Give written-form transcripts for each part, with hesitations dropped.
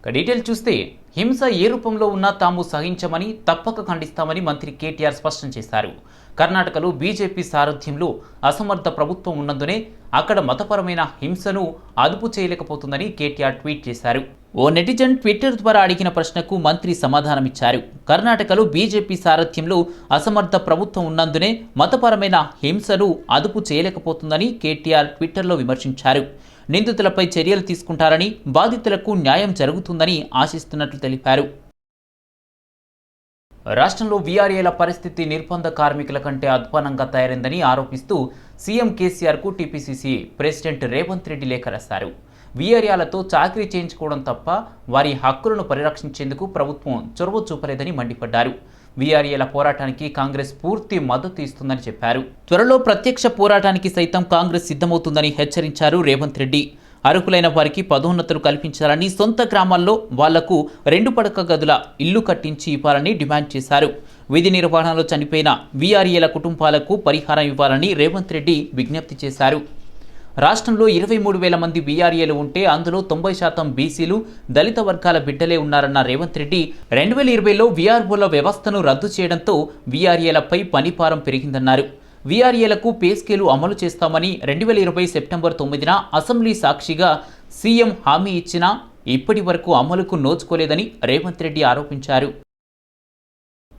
Detail చూస్తే హింస ఏ రూపంలో ఉన్నా తాము సహించమని తప్పక ఖండిస్తామని మంత్రి కేటీఆర్ స్పష్టం చేశారు. కర్ణాటకలో బీజేపీ సారథ్యంలో అసమర్థ ప్రభుత్వం ఉన్నందునే అక్కడ మతపరమైన హింసను అదుపు చేయలేకపోతుందని కేటీఆర్ ట్వీట్ చేశారు. ఓ నెటిజన్ ట్విట్టర్ ద్వారా అడిగిన ప్రశ్నకు మంత్రి సమాధానమిచ్చారు. కర్ణాటకలో బీజేపీ సారథ్యంలో అసమర్థ ప్రభుత్వం ఉన్నందునే మతపరమైన హింసను అదుపు చేయలేకపోతుందని కేటీఆర్ ట్విట్టర్లో విమర్శించారు. నిందితులపై చర్యలు తీసుకుంటారని, బాధితులకు న్యాయం జరుగుతుందని ఆశిస్తున్నట్లు తెలిపారు. రాష్ట్రంలో వీఆర్ఏల పరిస్థితి నిర్బంధ కార్మికుల కంటే అధ్వానంగా తయారైందని ఆరోపిస్తూ సీఎం కేసీఆర్కు టీపీసీసీ ప్రెసిడెంట్ రేవంత్ రెడ్డి లేఖ రాశారు. వీఆర్ఏలతో చాకరీ చేయించుకోవడం తప్ప వారి హక్కులను పరిరక్షించేందుకు ప్రభుత్వం చొరవ చూపలేదని మండిపడ్డారు. వీఆర్ఏల పోరాటానికి కాంగ్రెస్ పూర్తి మద్దతు ఇస్తుందని చెప్పారు. త్వరలో ప్రత్యక్ష పోరాటానికి సైతం కాంగ్రెస్ సిద్ధమవుతుందని హెచ్చరించారు రేవంత్ రెడ్డి. అర్హులైన వారికి పదోన్నతులు కల్పించాలని, సొంత గ్రామాల్లో వాళ్లకు 2 పడక గదుల ఇల్లు కట్టించి ఇవ్వాలని డిమాండ్ చేశారు. విధి నిర్వహణలో చనిపోయిన వీఆర్ఏల కుటుంబాలకు పరిహారం ఇవ్వాలని రేవంత్ రెడ్డి విజ్ఞప్తి చేశారు. రాష్ట్రంలో 23,000 మంది వీఆర్ఏలు ఉంటే అందులో 90% బీసీలు, దళిత వర్గాల బిడ్డలే ఉన్నారన్న రేవంత్ రెడ్డి 2020లో వీఆర్ఓల వ్యవస్థను రద్దు చేయడంతో వీఆర్ఏలపై పనిభారం పెరిగిందన్నారు. వీఆర్ఏలకు పే స్కేలు అమలు చేస్తామని 2020 సెప్టెంబర్ 9న అసెంబ్లీ సాక్షిగా సీఎం హామీ ఇచ్చినా ఇప్పటి వరకు అమలుకు నోచుకోలేదని రేవంత్ రెడ్డి ఆరోపించారు.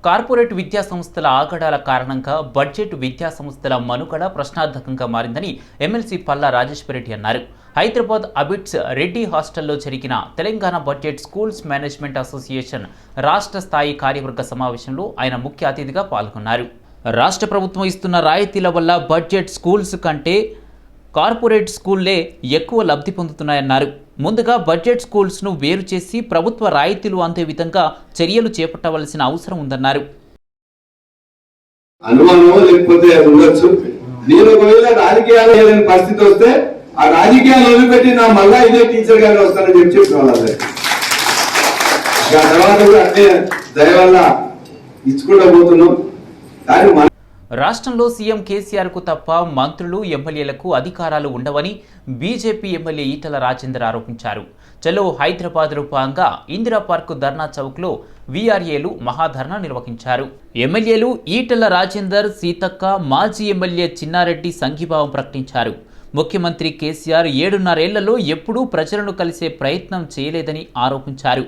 కార్పొరేట్ విద్యా సంస్థల ఆగడాల కారణంగా బడ్జెట్ విద్యా సంస్థల మనుగడ ప్రశ్నార్థకంగా మారిందని ఎమ్మెల్సీ పల్లా రాజేశ్వరరెడ్డి అన్నారు. హైదరాబాద్ అబిట్స్ రెడ్డి హాస్టల్లో జరిగిన Telangana budget schools management association రాష్ట్ర స్థాయి కార్యవర్గ సమావేశంలో ఆయన ముఖ్య అతిథిగా పాల్గొన్నారు. రాష్ట్ర ప్రభుత్వం ఇస్తున్న రాయితీల వల్ల బడ్జెట్ స్కూల్స్ కంటే కార్పొరేట్ స్కూళ్లే ఎక్కువ లబ్ధి పొందుతున్నాయన్నారు. ముందుగా బడ్జెట్ స్కూల్స్ను వేరు చేసి ప్రభుత్వ రాయితీలు అందే విధంగా చర్యలు చేపట్టవలసిన అవసరం ఉందన్నారు. పరిస్థితి వస్తే ఆ రాజకీయాలు వదిలిపెట్టి నా మళ్ళా ఇదే టీచర్ గారు వస్తారని చెప్పి తర్వాత కూడా అంటే దయ వల్ల ఇచ్చుకుంటూ పోతున్నాం. కానీ రాష్ట్రంలో సీఎం కేసీఆర్కు తప్ప మంత్రులు, ఎమ్మెల్యేలకు అధికారాలు ఉండవని బీజేపీ ఎమ్మెల్యే ఈటల రాజేందర్ ఆరోపించారు. చలో హైదరాబాద్లో భాగంగా ఇందిరా పార్క్ ధర్నా చౌక్లో వీఆర్ఏలు మహాధర్నా నిర్వహించారు. ఎమ్మెల్యేలు ఈటల రాజేందర్, సీతక్క, మాజీ ఎమ్మెల్యే చిన్నారెడ్డి సంఘీభావం ప్రకటించారు. ముఖ్యమంత్రి కేసీఆర్ 7.5 ఏళ్లలో ఎప్పుడూ ప్రజలను కలిసే ప్రయత్నం చేయలేదని ఆరోపించారు.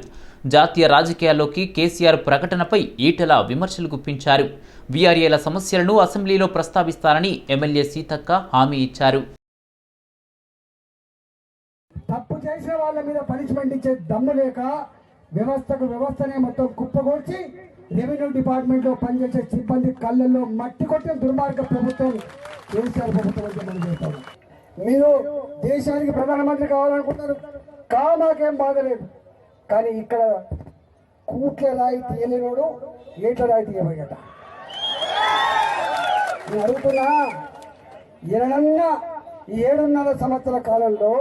జాతీయ రాజకీయాల్లోకి కేసీఆర్ ప్రకటనపై ఈటల విమర్శలు గుప్పించారు. వీఆర్ఏల సమస్యలను అసెంబ్లీలో ప్రస్తావిస్తారని ఎమ్మెల్యే సీతక్క హామీ ఇచ్చారు. తప్పు చేసిన వాళ్ళ మీద పనిష్మెంట్ ఇచ్చే దమ్ము లేక వ్యవస్థనే మొత్తం కుప్పగొల్చి రెవెన్యూ డిపార్ట్మెంట్ లో పనిచేసే సిబ్బంది కళ్ళల్లో మట్టి కొట్టిన దుర్మార్గ ప్రభుత్వం కేసీఆర్ ప్రభుత్వం అంటే మనం చేస్తాం. మీరు దేశానికి ప్రధానమంత్రి కావాలనుకుంటారు, మాకేం బాధ లేదు. కానీ ఇక్కడ కూట్ల రాయి తీయలేనోడు ఏట్ల రాయి తీయబోయట. నేను అడుగుతున్నా, ఎనన్నా 7.5 సంవత్సరాల కాలంలో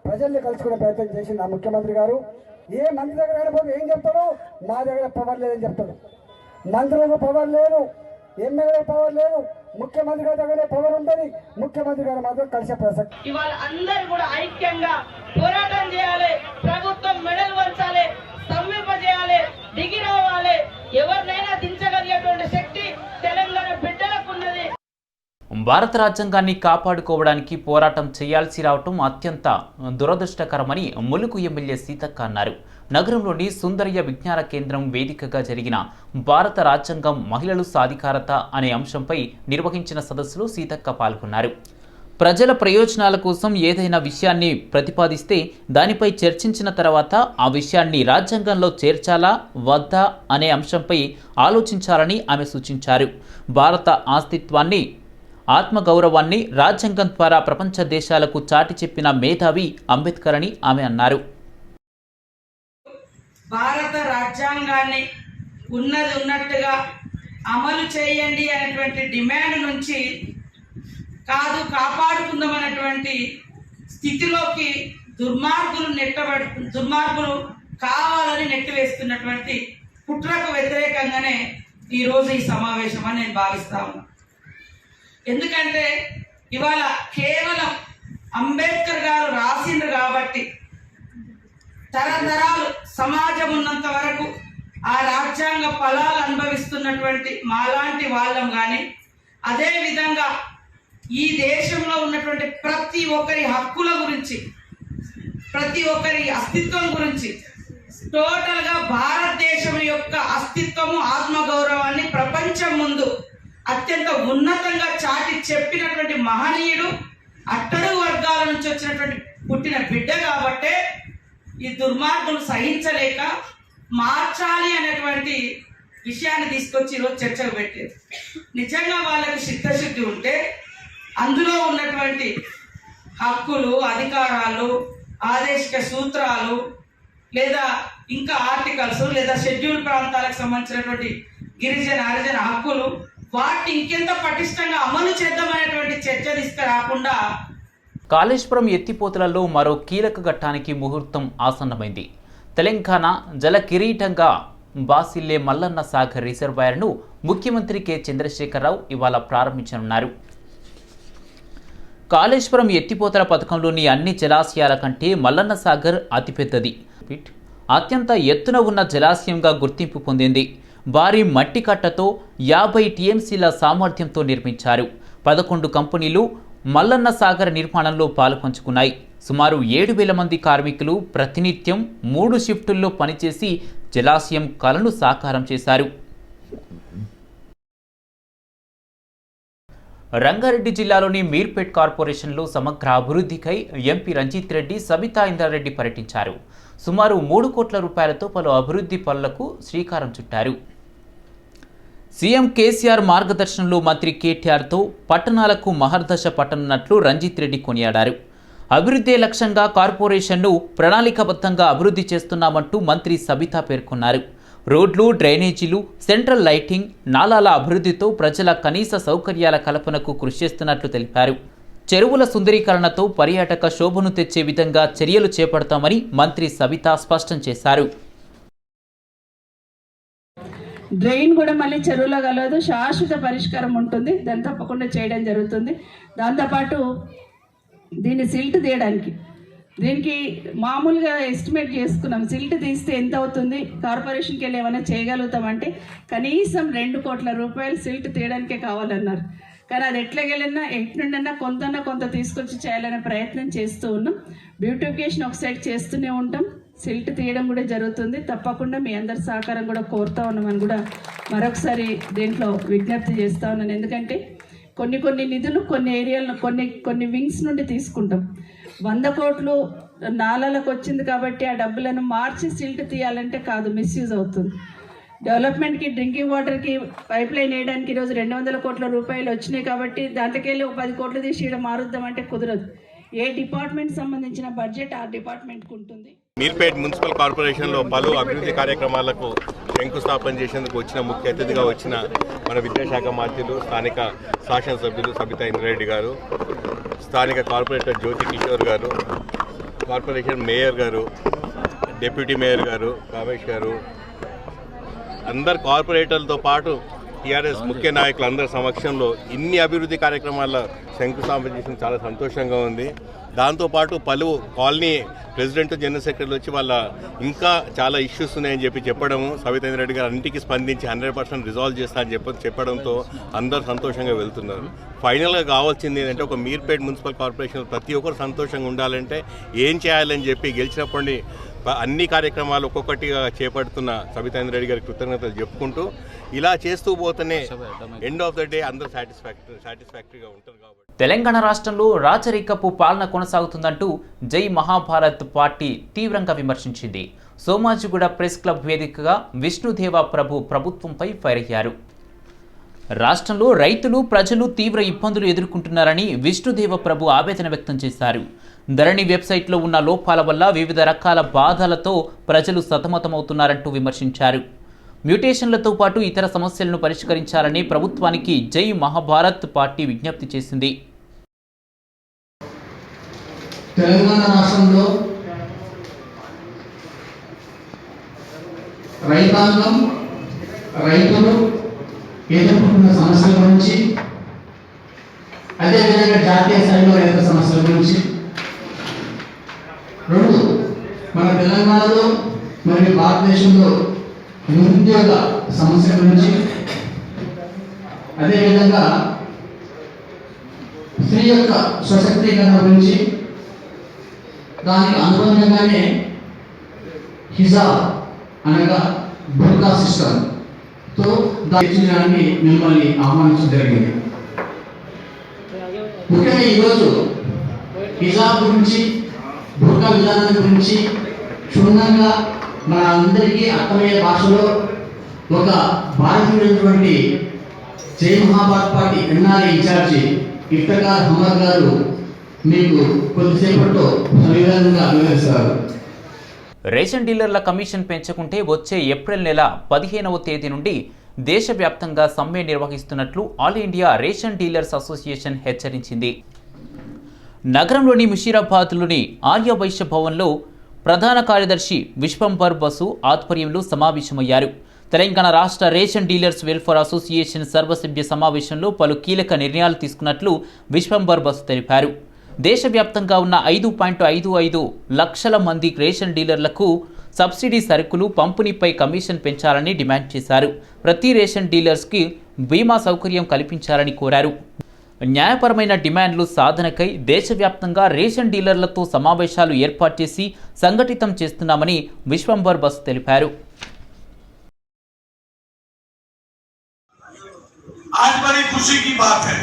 ప్రజల్ని కలుసుకునే ప్రయత్నం చేసింది నా ముఖ్యమంత్రి గారు. ఏ మంత్రి దగ్గర వెళ్ళిపోతే ఏం చెప్తాడు? మా దగ్గర పవర్ లేదని చెప్తాడు. మంత్రులకు పవర్ లేదు, ఎమ్మెల్యేలకు పవర్ లేదు, ముఖ్యమంత్రి గారి దగ్గరే పవర్ ఉంటుంది. ముఖ్యమంత్రి గారు మాత్రం కలిసే ప్రసక్తి. ఇవాళ అందరూ కూడా ఐక్యంగా పోరాటం చేయాలి, ప్రభుత్వం మెడలు వంచాలి, స్తంభింపజేయాలి, దిగి రావాలి. ఎవరినైనా దించగలిగేటువంటి శక్తి తెలంగాణ బిడ్డలకు ఉన్నది. భారత రాజ్యాంగాన్ని కాపాడుకోవడానికి పోరాటం చేయాల్సి రావటం అత్యంత దురదృష్టకరమని ములుగు ఎమ్మెల్యే సీతక్క అన్నారు. నగరంలోని సుందరయ్య విజ్ఞాన కేంద్రం వేదికగా జరిగిన భారత రాజ్యాంగం మహిళలు సాధికారత అనే అంశంపై నిర్వహించిన సదస్సులో సీతక్క పాల్గొన్నారు. ప్రజల ప్రయోజనాల కోసం ఏదైనా విషయాన్ని ప్రతిపాదిస్తే దానిపై చర్చించిన తర్వాత ఆ విషయాన్ని రాజ్యాంగంలో చేర్చాలా వద్దా అనే అంశంపై ఆలోచించాలని ఆమె సూచించారు. భారత అస్తిత్వాన్ని, ఆత్మగౌరవాన్ని రాజ్యాంగం ద్వారా ప్రపంచ దేశాలకు చాటి చెప్పిన మేధావి అంబేద్కర్ అని ఆమె అన్నారు. భారత రాజ్యాంగాన్ని ఉన్నట్టుగా అమలు చేయండి అనేటువంటి డిమాండ్ నుంచి కాదు కాపాడుకుందాం అనేటువంటి స్థితిలోకి దుర్మార్గులు కావాలని నెట్టివేస్తున్నటువంటి కుట్రకు వ్యతిరేకంగానే ఈరోజు ఈ సమావేశం అని నేను భావిస్తా ఉన్నాను. ఎందుకంటే ఇవాళ కేవలం అంబేద్కర్ గారు రాసిండ్రు కాబట్టి తరతరాలు సమాజం ఉన్నంత వరకు ఆ రాజ్యాంగ ఫలాలు అనుభవిస్తున్నటువంటి మాలాంటి వాళ్ళం కానీ, అదేవిధంగా ఈ దేశంలో ఉన్నటువంటి ప్రతి ఒక్కరి హక్కుల గురించి, ప్రతి ఒక్కరి అస్తిత్వం గురించి, టోటల్గా భారతదేశం యొక్క అస్తిత్వము ఆత్మగౌరవాన్ని ప్రపంచం ముందు అత్యంత ఉన్నతంగా చాటి చెప్పినటువంటి మహనీయుడు, అట్టడుగు వర్గాల నుంచి వచ్చినటువంటి పుట్టిన బిడ్డ కాబట్టే ఈ దుర్మార్గులు సహించలేక మార్చాలి అనేటువంటి విషయాన్ని తీసుకొచ్చి ఈరోజు చర్చకు పెట్టారు. నిజంగా వాళ్ళకి చిత్తశుద్ధి ఉంటే అందులో ఉన్నటువంటి హక్కులు, అధికారాలు, ఆదేశిక సూత్రాలు, లేదా ఇంకా ఆర్టికల్స్, లేదా షెడ్యూల్ ప్రాంతాలకు సంబంధించినటువంటి గిరిజన హరిజన హక్కులు, వాటిని ఇంకెంత పటిష్టంగా అమలు చేద్దామనేటువంటి చర్చ తీసుకురాకుండా కాళేశ్వరం ఎత్తిపోతలలో మరో కీలక ఘట్టానికి ముహూర్తం ఆసన్నమైంది. తెలంగాణ జల కిరీటంగా బాసిల్లే మల్లన్న సాగర్ రిజర్వాయర్ను ముఖ్యమంత్రి కె చంద్రశేఖరరావు ఇవాళ ప్రారంభించనున్నారు. కాళేశ్వరం ఎత్తిపోతల పథకంలోని అన్ని జలాశయాల కంటే మల్లన్న సాగర్ అతిపెద్దది. అత్యంత ఎత్తున ఉన్న జలాశయంగా గుర్తింపు పొందింది. భారీ మట్టి కట్టతో 50 టీఎంసీల సామర్థ్యంతో నిర్మించారు. 11 కంపెనీలు మల్లన్న సాగర్ నిర్మాణంలో పాలుపంచుకున్నాయి. సుమారు 7,000 మంది కార్మికులు ప్రతినిత్యం 3 షిఫ్టుల్లో పనిచేసి జలాశయం కలను సాకారం చేశారు. రంగారెడ్డి జిల్లాలోని మీర్పేట్ కార్పొరేషన్లో సమగ్ర అభివృద్ధికై ఎంపీ రంజిత్ రెడ్డి, సబితా ఇంద్రారెడ్డి పర్యటించారు. సుమారు 3 కోట్ల రూపాయలతో పలు అభివృద్ధి పనులకు శ్రీకారం చుట్టారు. సీఎం కేసీఆర్ మార్గదర్శనంలో మంత్రి కేటీఆర్తో పట్టణాలకు మహర్దశ పట్టనున్నట్లు రంజిత్ రెడ్డి కొనియాడారు. అభివృద్ధి లక్ష్యంగా కార్పొరేషన్ను ప్రణాళికాబద్ధంగా అభివృద్ధి చేస్తున్నామంటూ మంత్రి సబితా పేర్కొన్నారు. రోడ్లు, డ్రైనేజీలు, సెంట్రల్ లైటింగ్, నాలాల అభివృద్ధితో ప్రజల కనీస సౌకర్యాల కల్పనకు కృషి చేస్తున్నట్లు తెలిపారు. చెరువుల సుందరీకరణతో పర్యాటక శోభను తెచ్చే విధంగా చర్యలు చేపడతామని మంత్రి సబితా స్పష్టం చేశారు. డ్రైన్ కూడా మళ్ళీ చెరువులో కలవదు, శాశ్వత పరిష్కారం ఉంటుంది. దాన్ని తప్పకుండా చేయడం జరుగుతుంది. దాంతోపాటు దీన్ని సిల్ట్ తీయడానికి, దీనికి మామూలుగా ఎస్టిమేట్ చేసుకున్నాం. సిల్ట్ తీస్తే ఎంత అవుతుంది, కార్పొరేషన్కి వెళ్ళి ఏమైనా చేయగలుగుతామంటే కనీసం 2 కోట్ల రూపాయలు సిల్ట్ తీయడానికే కావాలన్నారు. కానీ అది ఎట్లాగెళ్ళినా ఎట్నుండన్నా కొంత తీసుకొచ్చి చేయాలనే ప్రయత్నం చేస్తూ ఉన్నాం. బ్యూటిఫికేషన్ ఒక సైడ్ చేస్తూనే ఉంటాం, సిల్ట్ తీయడం కూడా జరుగుతుంది. తప్పకుండా మీ అందరి సహకారం కూడా కోరుతా ఉన్నామని కూడా మరొకసారి దీంట్లో విజ్ఞప్తి చేస్తూ ఉన్నాను. ఎందుకంటే కొన్ని నిధులు కొన్ని ఏరియాలను కొన్ని వింగ్స్ నుండి తీసుకుంటాం. 100 కోట్లు నాలాలకు వచ్చింది కాబట్టి ఆ డబ్బులను మార్చి సిల్ట్ తీయాలంటే కాదు, మిస్యూజ్ అవుతుంది. డెవలప్మెంట్కి, డ్రింకింగ్ వాటర్కి పైప్ లైన్ వేయడానికి ఈరోజు 200 కోట్ల రూపాయలు వచ్చినాయి కాబట్టి దాంట్లోకెళ్ళి 10 కోట్లు తీసి ఇక్కడ మారుద్దామంటే కుదరదు. ఏ డిపార్ట్మెంట్ సంబంధించిన బడ్జెట్ ఆ డిపార్ట్మెంట్కి ఉంటుంది. మీర్పేట్ మున్సిపల్ కార్పొరేషన్లో పలు అభివృద్ధి కార్యక్రమాలకు శంకుస్థాపన చేసేందుకు వచ్చిన ముఖ్య అతిథిగా వచ్చిన మన విద్యాశాఖ మంత్రులు, స్థానిక శాసనసభ్యులు సబితా ఇంద్రారెడ్డి గారు, స్థానిక కార్పొరేటర్ జ్యోతి కిషోర్ గారు, కార్పొరేషన్ మేయర్ గారు, డిప్యూటీ మేయర్ గారు, కామేష్ గారు, అందరు కార్పొరేటర్లతో పాటు టీఆర్ఎస్ ముఖ్య నాయకులందరి సమక్షంలో ఇన్ని అభివృద్ధి కార్యక్రమాల శంకుస్థాపన చేసిన చాలా సంతోషంగా ఉంది. దాంతోపాటు పలు కాలనీ ప్రెసిడెంట్, జనరల్ సెక్రటరీలు వచ్చి వాళ్ళ ఇంకా చాలా ఇష్యూస్ ఉన్నాయని చెప్పడము, సబితా ఇంద్రారెడ్డి గారు అన్నింటికి స్పందించి 100% రిజాల్వ్ చేస్తా అని చెప్పడంతో అందరూ సంతోషంగా వెళ్తున్నారు. ఫైనల్గా కావాల్సింది ఏంటంటే ఒక మీర్పేట్ మున్సిపల్ కార్పొరేషన్ ప్రతి ఒక్కరు సంతోషంగా ఉండాలంటే ఏం చేయాలని చెప్పి గెలిచినప్పటి అన్ని కార్యక్రమాలు ఒక్కొక్కటిగా చేపడుతున్న సబితా ఇంద్రారెడ్డి గారికి కృతజ్ఞతలు చెప్పుకుంటూ ఇలా చేస్తూ పోతేనే ఎండ్ ఆఫ్ ద డే అందరూ సాటిస్ఫాక్టరీగా ఉంటారు. కాబట్టి తెలంగాణ రాష్ట్రంలో రాచరికపు పాలన కొనసాగుతుందంటూ జై మహాభారత్ పార్టీ తీవ్రంగా విమర్శించింది. సోమాజిగూడ ప్రెస్ క్లబ్ వేదికగా విష్ణుదేవ ప్రభు ప్రభుత్వంపై ఫైర్ అయ్యారు. రాష్ట్రంలో రైతులు, ప్రజలు తీవ్ర ఇబ్బందులు ఎదుర్కొంటున్నారని విష్ణుదేవ ప్రభు ఆవేదన వ్యక్తం చేశారు. ధరణి వెబ్సైట్లో ఉన్న లోపాల వల్ల వివిధ రకాల బాధలతో ప్రజలు సతమతమవుతున్నారంటూ విమర్శించారు. మ్యూటేషన్లతో పాటు ఇతర సమస్యలను పరిష్కరించాలని ప్రభుత్వానికి జై మహాభారత్ పార్టీ విజ్ఞప్తి చేసింది. తెలంగాణ రాష్ట్రంలో రైతాంగం, రైతులు ఎదుర్కొంటున్న సమస్యల గురించి, అదేవిధంగా జాతీయ స్థాయిలో రైతు సమస్యల గురించి, 2 మన తెలంగాణలో మరి భారతదేశంలో నిరుద్యోగ సమస్య గురించి, అదేవిధంగా స్త్రీ యొక్క సశక్తీకరణ గురించి, దానికి అనుబంధంగానే హిజాబ్ అనగా బుర్కా సిస్టంతో దాన్ని మిమ్మల్ని ఆహ్వానించడం జరిగింది. ముఖ్యంగా ఈరోజు హిజాబ్ గురించి, బుర్కా విధానాల గురించి క్షుణ్ణంగా మన అందరికీ అర్థమయ్యే భాషలో ఒక భారతీయుడైనటువంటి Jai Mahabharat party NRI incharge Iftikhar Ahmed గారు మీకు కొద్దిసేపట్లో సవివరంగా వివరిస్తారు. రేషన్ డీలర్ల కమిషన్ పెంచకుంటే వచ్చే ఏప్రిల్ నెల 15వ తేదీ నుండి దేశవ్యాప్తంగా సమ్మె నిర్వహిస్తున్నట్లు all India ration dealers association హెచ్చరించింది. నగరంలోని ముషీరాబాద్లోని ఆర్యవైశ్య భవన్లో ప్రధాన కార్యదర్శి విశ్వంబర్ బసు ఆధ్వర్యంలో సమావేశమయ్యారు. తెలంగాణ రాష్ట్ర రేషన్ డీలర్స్ వెల్ఫేర్ అసోసియేషన్ సర్వసభ్య సమావేశంలో పలు కీలక నిర్ణయాలు తీసుకున్నట్లు విశ్వంబర్ బసు తెలిపారు. దేశవ్యాప్తంగా ఉన్న 5.55 లక్షల మంది రేషన్ డీలర్లకు సబ్సిడీ సరుకులు పంపిణీపై కమిషన్ పెంచాలని డిమాండ్ చేశారు. ప్రతి రేషన్ డీలర్స్కి బీమా సౌకర్యం కల్పించాలని కోరారు. న్యాయపరమైన డిమాండ్లు సాధనకై దేశవ్యాప్తంగా రేషన్ డీలర్లతో సమావేశాలు ఏర్పాటు చేసి సంఘటితం చేస్తున్నామని విశ్వంబర్ బసు తెలిపారు. आज बड़ी खुशी की बात है,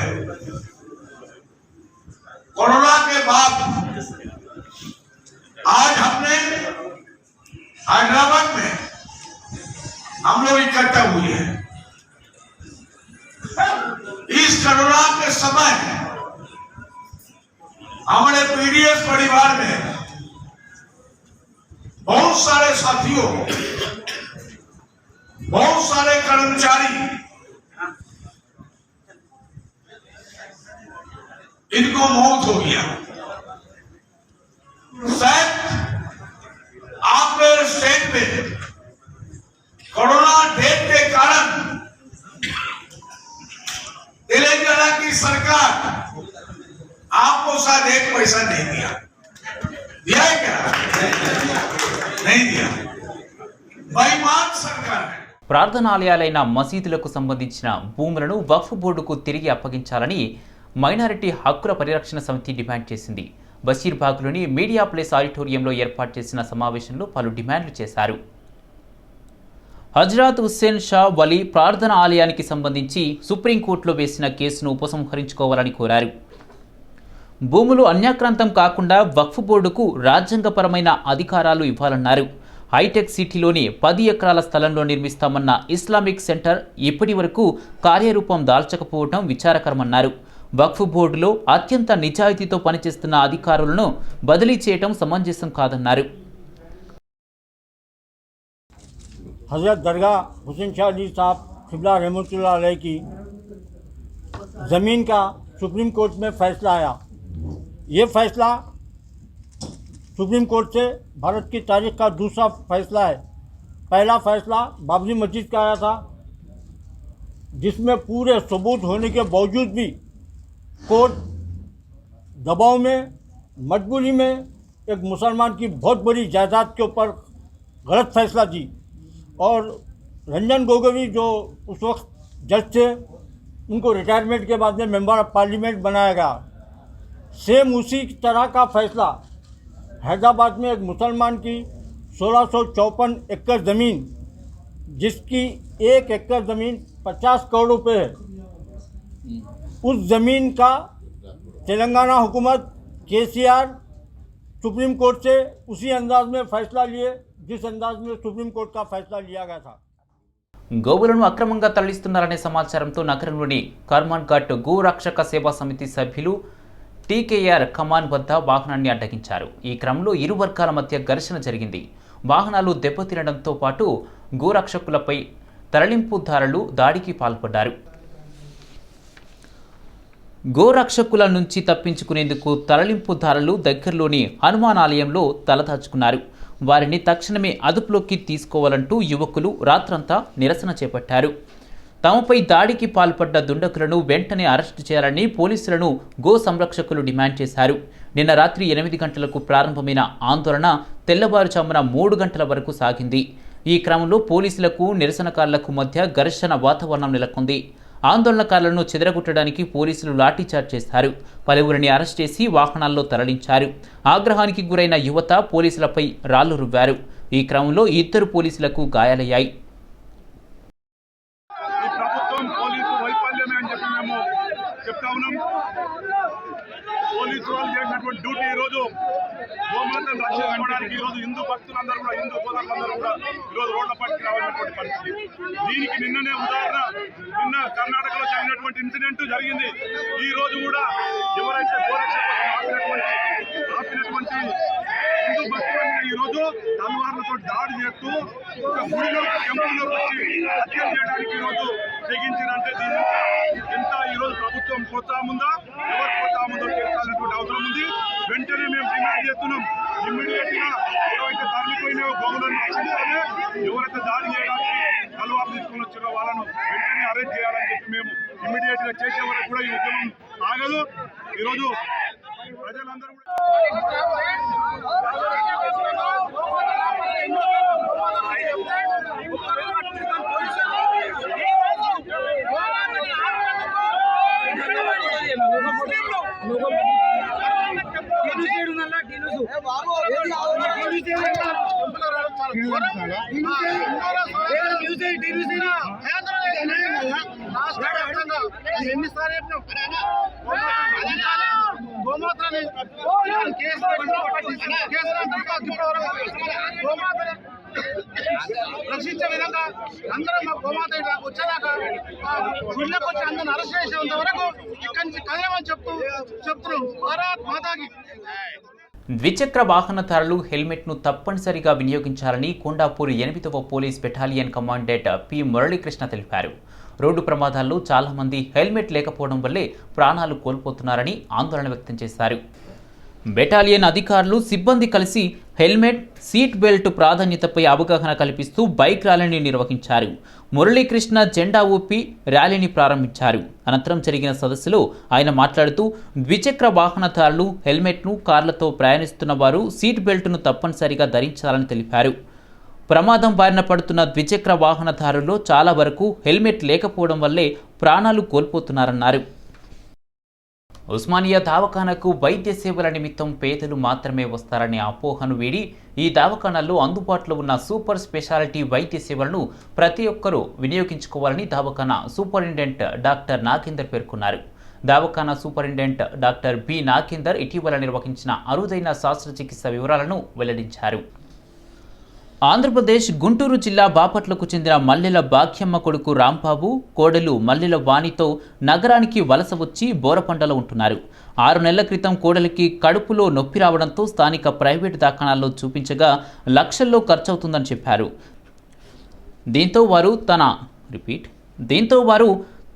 कोरोना के बाद आज हमने हैदराबाद में हम लोग इकट्ठा हुए हैं। इस कोरोना के समय हमारे पीडीएस परिवार में बहुत सारे साथियों, बहुत सारे कर्मचारी इनको मौत हो गया। शायद आपके स्टेट में कोरोना डेथ के कारण तेलंगाना की सरकार आपको शायद एक पैसा नहीं दिया है क्या? नहीं दिया। बेईमान सरकार है। ప్రార్థనాలయాలైన మసీదులకు సంబంధించిన భూములను వక్ఫ్ బోర్డుకు తిరిగి అప్పగించాలని మైనారిటీ హక్కుల పరిరక్షణ సమితి డిమాండ్ చేసింది. బషీర్బాగ్లోని మీడియా ప్లేస్ ఆడిటోరియంలో ఏర్పాటు చేసిన సమావేశంలో పలు డిమాండ్లు చేశారు. హజ్రత్ హుస్సేన్ షా వలీ ప్రార్థన ఆలయానికి సంబంధించి సుప్రీంకోర్టులో వేసిన కేసును ఉపసంహరించుకోవాలని కోరారు. భూములు అన్యాక్రాంతం కాకుండా వక్ఫ్ బోర్డుకు రాజ్యాంగపరమైన అధికారాలు ఇవ్వాలన్నారు. హైటెక్ సిటీలోని 10 ఎకరాల స్థలంలో నిర్మిస్తామన్న ఇస్లామిక్ సెంటర్ ఇప్పటి వరకు కార్యరూపం దాల్చకపోవడం విచారకరమన్నారు. వక్ఫ్ బోర్డులో అత్యంత నిజాయితీతో పనిచేస్తున్న అధికారులను బదిలీ చేయడం సమంజసం కాదన్నారు. हज़रत दरगाह हुसैन शाह अली साहब क़िबला रहमतुल्लाह अलैह की ज़मीन का सुप्रीम कोर्ट में फ़ैसला आया। ये फ़ैसला सुप्रीम कोर्ट से भारत की तारीख का दूसरा फ़ैसला है। पहला फ़ैसला बाबरी मस्जिद का आया था, जिसमें पूरे सबूत होने के बावजूद भी कोर्ट दबाव में, मजबूरी में एक मुसलमान की बहुत बड़ी जायदाद के ऊपर गलत फैसला दी और रंजन गोगोई जो उस वक्त जज थे, उनको रिटायरमेंट के बाद में मेंबर ऑफ पार्लियामेंट बनाया गया। सेम उसी तरह का फैसला हैदराबाद में एक मुसलमान की 1654 एकड़ ज़मीन, जिसकी 1 एकड़ ज़मीन 50 करोड़ रुपए है, उस ज़मीन का तेलंगाना हुकूमत केसीआर सुप्रीम कोर्ट से उसी अंदाज में फैसला लिए जिस अंदाज में सुप्रीम कोर्ट का फैसला लिया गया था। గోవులను అక్రమంగా తరలిస్తున్నారనే సమాచారంతో నగరంలోని కర్మాన్ ఘాట్ గోరక్షక సేవా సమితి సభ్యులు టీకేఆర్ కమాన్ వద్ద వాహనాన్ని అడ్డగించారు. ఈ క్రమంలో ఇరు వర్గాల మధ్య ఘర్షణ జరిగింది. వాహనాలు దెబ్బతినడంతో పాటు గోరక్షకులపై తరలింపుదారులు దాడికి పాల్పడ్డారు. గోరక్షకుల నుంచి తప్పించుకునేందుకు తరలింపుదారులు దగ్గరలోని హనుమాన్ ఆలయంలో తలదాచుకున్నారు. వారిని తక్షణమే అదుపులోకి తీసుకోవాలంటూ యువకులు రాత్రంతా నిరసన చేపట్టారు. తమపై దాడికి పాల్పడ్డ దుండకులను వెంటనే అరెస్టు చేయాలని పోలీసులను గో సంరక్షకులు డిమాండ్ చేశారు. నిన్న రాత్రి 8 గంటలకు ప్రారంభమైన ఆందోళన తెల్లవారుజామున 3 గంటల వరకు సాగింది. ఈ క్రమంలో పోలీసులకు నిరసనకారులకు మధ్య ఘర్షణ వాతావరణం నెలకొంది. ఆందోళనకారులను చెదరగొట్టడానికి పోలీసులు లాఠీచార్జ్ చేశారు. పలువురిని అరెస్ట్ చేసి వాహనాల్లో తరలించారు. ఆగ్రహానికి గురైన యువత పోలీసులపై రాళ్లు రువ్వారు. ఈ క్రమంలో 2 పోలీసులకు గాయాలయ్యాయి. పోలీసు వాళ్ళు చేసినటువంటి డ్యూటీ ఈరోజు గోమాతను రక్షించుకోవడానికి ఈరోజు హిందూ భక్తులందరూ కూడా హిందూ సోదరులందరూ కూడా ఈరోజు రోడ్ల పట్టుకు రావాలన్నటువంటి పరిస్థితి. దీనికి నిన్ననే ఉదాహరణ నిన్న కర్ణాటకలో జరిగినటువంటి ఇన్సిడెంట్ జరిగింది. ఈ రోజు కూడా ఎవరైతే గోరక్ష ఆపినటువంటి హిందూ భక్తుల మీద ఈ రోజు తల్వార్లతో దాడి చేస్తూ ఒక గుడిలో టెంపుల్లోకి వచ్చి హత్యలు చేయడానికి ఈ రోజు తెగించారంటే దీని ఎంత ఈ రోజు ప్రభుత్వం ప్రోత్సాహముందా ఎవరు ప్రోత్సాహముందో తెలుసుకోవాల్సినటువంటి అవసరం ఉంది. వెంటనే మేము డిమాండ్ చేస్తున్నాం. ఇమ్మీడియట్ గా ఏవైతే తరలిపోయినాయో గోవులను రక్షించాలి, ఎవరైతే దాడి చేయడానికి తలవారు తీసుకుని వచ్చినో వాళ్ళను వెంటనే అరెస్ట్ చేయాలని చెప్పి మేము ఇమ్మీడియట్ గా చేసే వరకు కూడా ఈ ఉద్యమం ఆగదు. ఈరోజు ప్రజలందరూ రక్షించే విధంగా అందరం మా గోమాత వచ్చేదాకా గుళ్ళకి వచ్చి అందరిని అరెస్ట్ చేసేంత వరకు ఇక్కడి నుంచి కదలమని చెప్తున్నాం. భారత్ మాతాకి. ద్విచక్ర వాహనదారులు హెల్మెట్ను తప్పనిసరిగా వినియోగించాలని కొండాపూర్ 8వ police battalion commandant P Muralikrishna తెలిపారు. రోడ్డు ప్రమాదాల్లో చాలామంది హెల్మెట్ లేకపోవడం వల్లే ప్రాణాలు కోల్పోతున్నారని ఆందోళన వ్యక్తం చేశారు. బెటాలియన్ అధికారులు సిబ్బంది కలిసి హెల్మెట్, సీట్ బెల్ట్ ప్రాధాన్యతపై అవగాహన కల్పిస్తూ బైక్ ర్యాలీని నిర్వహించారు. మురళీకృష్ణ జెండా ఊపి ర్యాలీని ప్రారంభించారు. అనంతరం జరిగిన సదస్సులో ఆయన మాట్లాడుతూ ద్విచక్ర వాహనదారులు హెల్మెట్ను, కార్లతో ప్రయాణిస్తున్న వారు సీట్ బెల్ట్ను తప్పనిసరిగా ధరించాలని తెలిపారు. ప్రమాదం బారిన పడుతున్న ద్విచక్ర వాహనదారుల్లో చాలా వరకు హెల్మెట్ లేకపోవడం వల్లే ప్రాణాలు కోల్పోతున్నారన్నారు. ఉస్మానియా దవాఖానాకు వైద్య సేవల నిమిత్తం పేదలు మాత్రమే వస్తారనే అపోహను వీడి ఈ దవాఖానాల్లో అందుబాటులో ఉన్న సూపర్ స్పెషాలిటీ వైద్య సేవలను ప్రతి ఒక్కరూ వినియోగించుకోవాలని దవాఖానా సూపరింటెండెంట్ డాక్టర్ నాగేందర్ పేర్కొన్నారు. దవాఖానా సూపరింటెండెంట్ డాక్టర్ బి నాగేందర్ ఇటీవల నిర్వహించిన అరుదైన శస్త్రచికిత్స వివరాలను వెల్లడించారు. ఆంధ్రప్రదేశ్ గుంటూరు జిల్లా బాపట్లకు చెందిన మల్లెల భాగ్యమ్మ కొడుకు రాంబాబు, కోడలు మల్లెల వాణితో నగరానికి వలస వచ్చి బోరపండలో ఉంటున్నారు. 6 నెలల క్రితం కోడలికి కడుపులో నొప్పి రావడంతో స్థానిక ప్రైవేటు దవాఖానాల్లో చూపించగా లక్షల్లో ఖర్చవుతుందని చెప్పారు. దీంతో వారు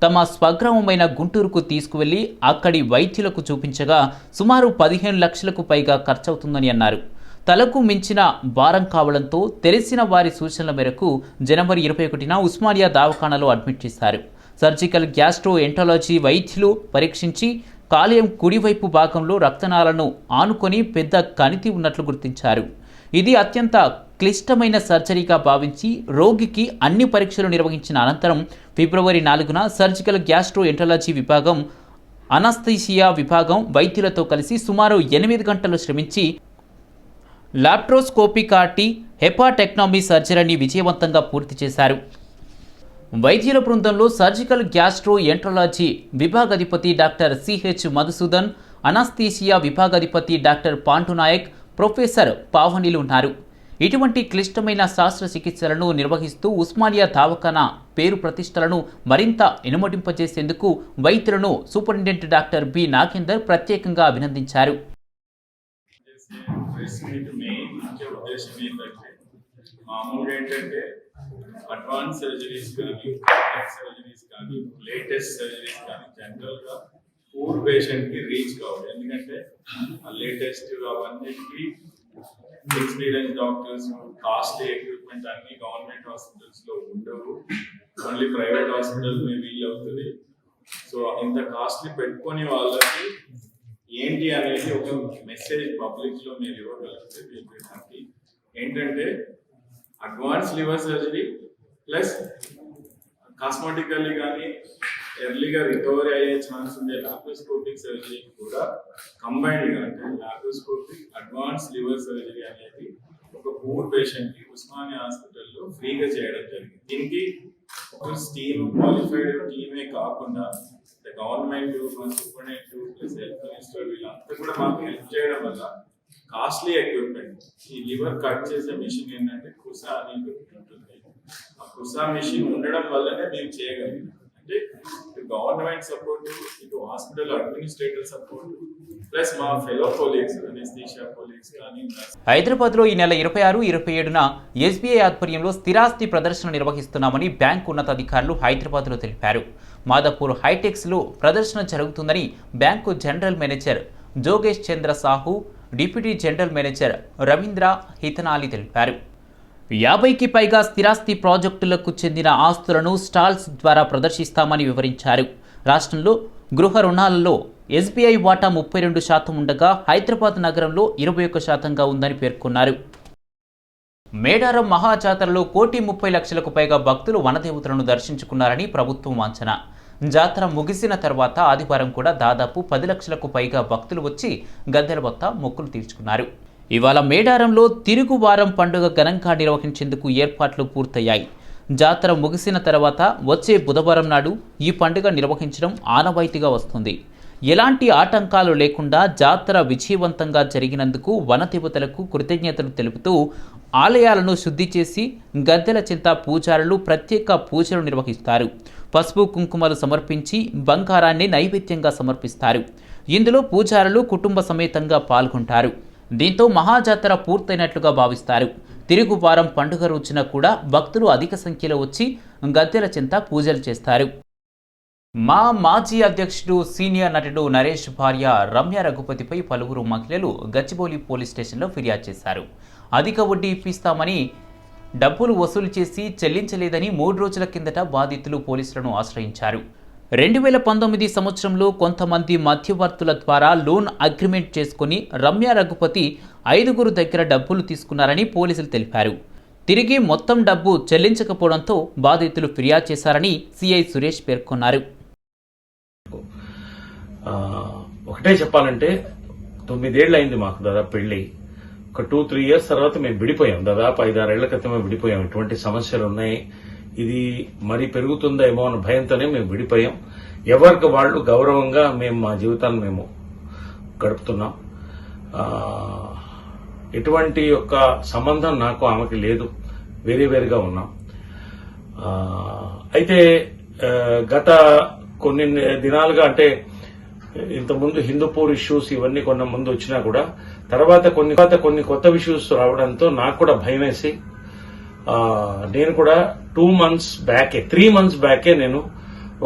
తమ స్వగ్రామమైన గుంటూరుకు తీసుకువెళ్లి అక్కడి వైద్యులకు చూపించగా సుమారు 15 లక్షలకు పైగా ఖర్చవుతుందని అన్నారు. తలకు మించిన భారం కావడంతో తెలిసిన వారి సూచనల మేరకు జనవరి 21న ఉస్మానియా దవాఖానాలో అడ్మిట్ చేశారు. సర్జికల్ గ్యాస్ట్రో ఎంటాలజీ వైద్యులు పరీక్షించి కాలేయం కుడివైపు భాగంలో రక్తనాళాలను ఆనుకొని పెద్ద కణితి ఉన్నట్లు గుర్తించారు. ఇది అత్యంత క్లిష్టమైన సర్జరీగా భావించి రోగికి అన్ని పరీక్షలు నిర్వహించిన అనంతరం ఫిబ్రవరి 4న సర్జికల్ గ్యాస్ట్రో ఎంటాలజీ విభాగం, అనస్థీసియా విభాగం వైద్యులతో కలిసి సుమారు 8 గంటలు శ్రమించి లాప్రోస్కోపికాటి హెపాటెక్టమీ సర్జరీని విజయవంతంగా పూర్తి చేశారు. వైద్యుల బృందంలో సర్జికల్ గ్యాస్ట్రో ఎంట్రాలజీ విభాగాధిపతి డాక్టర్ సిహెచ్ మధుసూదన్, అనస్థీసియా విభాగాధిపతి డాక్టర్ పాండునాయక్, ప్రొఫెసర్ పావనిలు ఉన్నారు. ఇటువంటి క్లిష్టమైన శస్త్రచికిత్సలను నిర్వహిస్తూ ఉస్మానియా దవాఖానా పేరు ప్రతిష్టలను మరింత ఇనుమడింపజేసేందుకు వైద్యులను సూపరింటెండెంట్ డాక్టర్ బి నాగేందర్ ప్రత్యేకంగా అభినందించారు. ముఖ్య ఉద్దేశం ఏంటంటే మామూలుగా ఏంటంటే అడ్వాన్స్ సర్జరీస్ కానీ లేటెస్ట్ సర్జరీస్ కానీ జనరల్గా పూర్ పేషెంట్కి రీచ్ కావాలి. ఎందుకంటే లేటెస్ట్ అవన్నిటికీ ఎక్స్పీరియన్స్ డాక్టర్స్, కాస్ట్లీ ఎక్విప్మెంట్ అన్ని గవర్నమెంట్ హాస్పిటల్స్లో ఉండవు. ఓన్లీ ప్రైవేట్ హాస్పిటల్ వీలు అవుతుంది. సో ఇంత కాస్ట్లీ పెట్టుకొని వాళ్ళకి ఏంటి అనేది ఒక మెసేజ్ పబ్లిక్ లో మీరు ఇవ్వగలిగితే మీకు హ్యాపీ. ఏంటంటే అడ్వాన్స్ లివర్ సర్జరీ ప్లస్ కాస్మెటికల్లీ కానీ ఎర్లీగా రికవరీ అయ్యే ఛాన్స్ ఉండే లాప్రోస్కోపిక్ సర్జరీ కూడా కంబైన్డ్గా, అంటే లాప్రోస్కోపిక్ అడ్వాన్స్ లివర్ సర్జరీ అనేది ఒక పూర్ పేషెంట్ కి ఉస్మానియా హాస్పిటల్లో ఫ్రీగా చేయడం జరిగింది. దీనికి ఒక టీమ్, క్వాలిఫైడ్ టీమే కాకుండా గవర్నమెంట్, మన సూపరింటెండెంట్ ప్లస్ హెల్త్ మినిస్టర్ వీళ్ళంతా కూడా మాకు హెల్ప్ చేయడం వల్ల కాస్ట్లీ ఎక్విప్మెంట్, ఈ లివర్ కట్ చేసే మిషన్ ఏంటంటే కుసా అని ఉంటుంది. ఆ కుసా మిషన్ ఉండడం వల్లనే మేము చేయగలిగాం. అంటే గవర్నమెంట్ సపోర్ట్, ఇటు హాస్పిటల్ అడ్మినిస్ట్రేటివ్ సపోర్ట్ ప్లస్ మా ఫెలో కొలీగ్స్, అనెస్థీషియా కొలీగ్స్ కానీ. హైదరాబాద్లో ఈ నెల 26, 27న ఎస్బీఐ ఆధ్వర్యంలో స్థిరాస్తి ప్రదర్శన నిర్వహిస్తున్నామని బ్యాంకు ఉన్నతాధికారులు హైదరాబాద్లో తెలిపారు. మాదాపూర్ హైటెక్స్లో ప్రదర్శన జరుగుతుందని బ్యాంకు జనరల్ మేనేజర్ జోగేష్ Chandra Sahu, deputy general manager Ravindra Hitanali తెలిపారు. 50కి పైగా స్థిరాస్తి ప్రాజెక్టులకు చెందిన ఆస్తులను స్టాల్స్ ద్వారా ప్రదర్శిస్తామని వివరించారు. రాష్ట్రంలో గృహ రుణాలలో ఎస్బీఐ వాటా 32% ఉండగా హైదరాబాద్ నగరంలో 21%గా ఉందని పేర్కొన్నారు. మేడారం మహాజాతరలో 1,30,00,000కు పైగా భక్తులు వనదేవతలను దర్శించుకున్నారని ప్రభుత్వం అంచనా. జాతర ముగిసిన తర్వాత ఆదివారం కూడా దాదాపు 10 లక్షలకు పైగా భక్తులు వచ్చి గద్దెల వద్ద మొక్కులు తీర్చుకున్నారు. ఇవాళ మేడారంలో తిరుగువారం పండుగ ఘనంగా నిర్వహించేందుకు ఏర్పాట్లు పూర్తయ్యాయి. జాతర ముగిసిన తర్వాత వచ్చే బుధవారం నాడు ఈ పండుగ నిర్వహించడం ఆనవాయితీగా వస్తుంది. ఎలాంటి ఆటంకాలు లేకుండా జాతర విజయవంతంగా జరిగినందుకు వనదేవతలకు కృతజ్ఞతలు తెలుపుతూ ఆలయాలను శుద్ధి చేసి గద్దెల చింత పూజారులు ప్రత్యేక పూజలు నిర్వహిస్తారు. పసుపు కుంకుమలు సమర్పించి బంగారాన్ని నైవేద్యంగా సమర్పిస్తారు. ఇందులో పూజారులు కుటుంబ సమేతంగా పాల్గొంటారు. దీంతో మహాజాతర పూర్తయినట్లుగా భావిస్తారు. తిరుగువారం పండుగ రోజున కూడా భక్తులు అధిక సంఖ్యలో వచ్చి గద్దెల చింత పూజలు చేస్తారు. మాజీ అధ్యక్షుడు సీనియర్ నటుడు నరేష్ భార్య రమ్య రఘుపతిపై పలువురు మహిళలు గచ్చిబౌలి పోలీస్ స్టేషన్లో ఫిర్యాదు చేశారు. అధిక వడ్డీ ఇప్పిస్తామని డబ్బులు వసూలు చేసి చెల్లించలేదని 3 రోజుల కిందట బాధితులు పోలీసులను ఆశ్రయించారు. 2019 సంవత్సరంలో కొంతమంది మధ్యవర్తుల ద్వారా లోన్ అగ్రిమెంట్ చేసుకుని రమ్య రఘుపతి 5గురు దగ్గర డబ్బులు తీసుకున్నారని పోలీసులు తెలిపారు. తిరిగి మొత్తం డబ్బు చెల్లించకపోవడంతో బాధితులు ఫిర్యాదు చేశారని సిఐ సురేష్ పేర్కొన్నారు. ఒకటే చెప్పాలంటే 9 ఏళ్ళు అయింది మాకు దాదాపు పెళ్లి. ఒక 2-3 ఇయర్స్ తర్వాత మేము విడిపోయాం. దాదాపు 5-6 ఏళ్ల క్రితమే విడిపోయాం. ఇటువంటి సమస్యలు ఉన్నాయి, ఇది మరీ పెరుగుతుందా ఏమో అన్న భయంతోనే మేము విడిపోయాం. ఎవరికి వాళ్ళు గౌరవంగా మేము మా జీవితాన్ని మేము గడుపుతున్నాం. ఎటువంటి యొక్క సంబంధం నాకు ఆమెకి లేదు, వేరుగా ఉన్నాం. అయితే గత కొన్ని దినాలుగా, అంటే ఇంతకుముందు హిందూపూర్ ఇష్యూస్ ఇవన్నీ కొన్న ముందు వచ్చినా కూడా తర్వాత కొన్ని కొత్త ఇష్యూస్ రావడంతో నాకు కూడా భయం వేసి నేను కూడా 3 months బ్యాకే నేను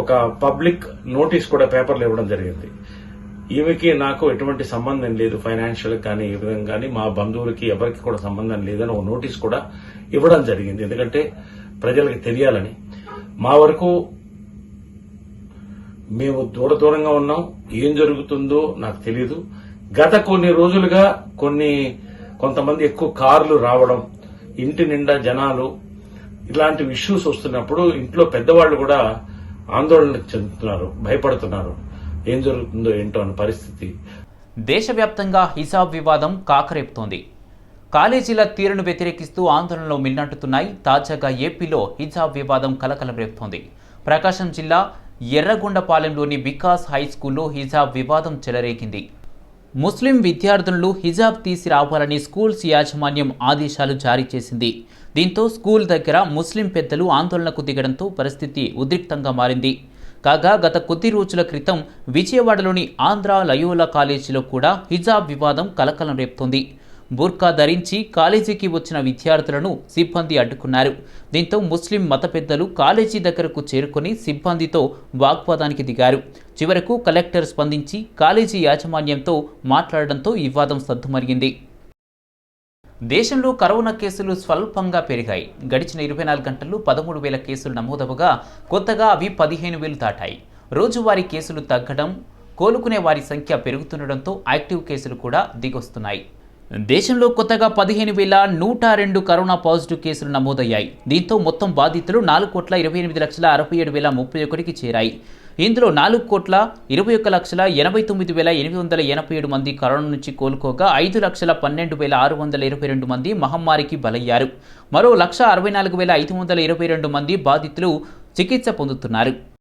ఒక పబ్లిక్ నోటీస్ కూడా పేపర్లు ఇవ్వడం జరిగింది. ఈమెకి నాకు ఎటువంటి సంబంధం లేదు, ఫైనాన్షియల్ కానీ ఈ విధంగా కానీ మా బంధువులకి ఎవరికి కూడా సంబంధం లేదని ఒక నోటీస్ కూడా ఇవ్వడం జరిగింది. ఎందుకంటే ప్రజలకు తెలియాలని. మా వరకు మేము దూరంగా ఉన్నాం, ఏం జరుగుతుందో నాకు తెలియదు. గత కొన్ని రోజులుగా కొంతమంది ఎక్కువ కార్లు రావడం, ఇంటి నిండా జనాలు, ఇలాంటి ఇష్యూస్ వస్తున్నప్పుడు ఇంట్లో పెద్దవాళ్లు కూడా ఆందోళనకు చెందుతున్నారు, భయపడుతున్నారు. ఏం జరుగుతుందో ఏంటో అనే పరిస్థితి. దేశవ్యాప్తంగా హిజాబ్ వివాదం కాకరేపుతోంది. కాలేజీల తీరును వ్యతిరేకిస్తూ ఆందోళనలు మిన్నట్టుతున్నాయి. తాజాగా ఏపీలో హిజాబ్ వివాదం కలకలం రేపుతోంది. ప్రకాశం జిల్లా ఎర్రగొండపాలెంలోని వికాస్ హై స్కూల్లో హిజాబ్ వివాదం చెలరేగింది. ముస్లిం విద్యార్థులను హిజాబ్ తీసి రావాలని స్కూల్స్ యాజమాన్యం ఆదేశాలు జారీ చేసింది. దీంతో స్కూల్ దగ్గర ముస్లిం పెద్దలు ఆందోళనకు దిగడంతో పరిస్థితి ఉద్రిక్తంగా మారింది. కాగా గత కొద్ది రోజుల క్రితం విజయవాడలోని ఆంధ్ర లయోలా కాలేజీలో కూడా హిజాబ్ వివాదం కలకలం రేపుతోంది. బుర్కా ధరించి కాలేజీకి వచ్చిన విద్యార్థులను సిబ్బంది అడ్డుకున్నారు. దీంతో ముస్లిం మత పెద్దలు కాలేజీ దగ్గరకు చేరుకుని సిబ్బందితో వాగ్వాదానికి దిగారు. చివరకు కలెక్టర్ స్పందించి కాలేజీ యాజమాన్యంతో మాట్లాడడంతో ఈ వివాదం సద్దుమరిగింది. దేశంలో కరోనా కేసులు స్వల్పంగా పెరిగాయి. గడిచిన 24 గంటల్లో 13,000 కేసులు నమోదవగా కొత్తగా అవి 15,000 దాటాయి. రోజువారీ కేసులు తగ్గడం కోలుకునే వారి సంఖ్య పెరుగుతుండటంతో యాక్టివ్ కేసులు కూడా దిగొస్తున్నాయి. దేశంలో కొత్తగా 15,102 కరోనా పాజిటివ్ కేసులు నమోదయ్యాయి. దీంతో మొత్తం బాధితులు 4,28,67,031కి చేరాయి. ఇందులో 4,21,89,887 మంది కరోనా నుంచి కోలుకోగా 5,12,622 మంది మహమ్మారికి బలయ్యారు. మరో 1,64,522 మంది బాధితులు చికిత్స పొందుతున్నారు.